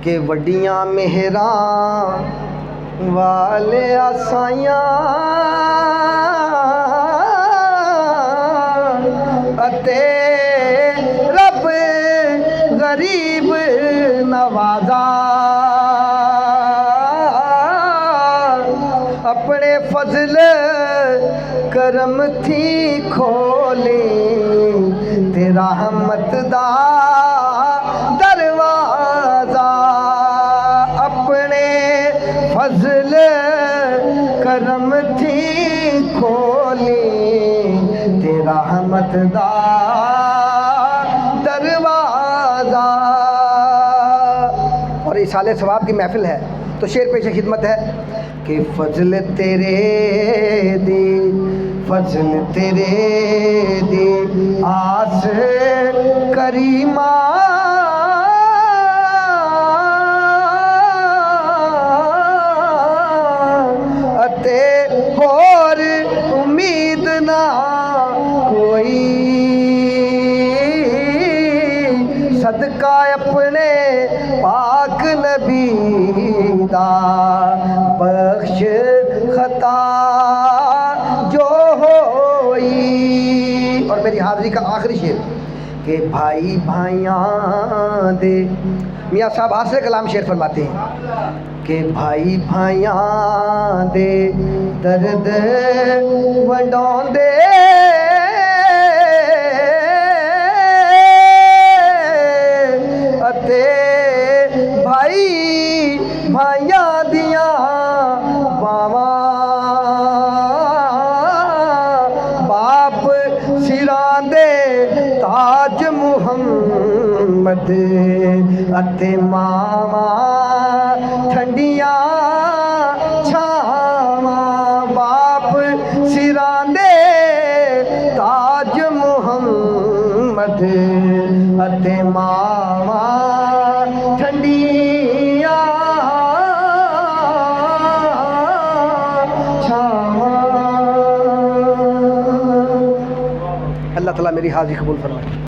कि वड्डियां मेहरां वाले आसाइयां अते रब गरीब नवाजा अपने फजल करम थी खोले ते रहमत दा दरवाजा अपने फजल करम थी खोले ते रहमत दा दरवाजा। और इसाले सवाब की महफिल है तो शेर पेश खिदमत है कि फजल तेरे दी फजल तेरे दी आस करीमा अते होर उम्मीद ना कोई सदका अपने पाक नबी दा बख्श खता जो होई। और मेरी हाज़री का आखिरी शेर कि भाई भाइयां दे मियाँ साहब हासिल कलाम शेर फरमाते हैं कि भाई भाइयां दे दर्द वंडाउंदे अते भाई भाइयां दियां बावां बाप सिरां दे ताज मुहम्मद अते मावा ठंडियां छावां बाप सिरां दे ताज मुहम्मद अते मावा ठंडियां छावां। अल्लाह ताला मेरी हाज़री कबूल फरमाए।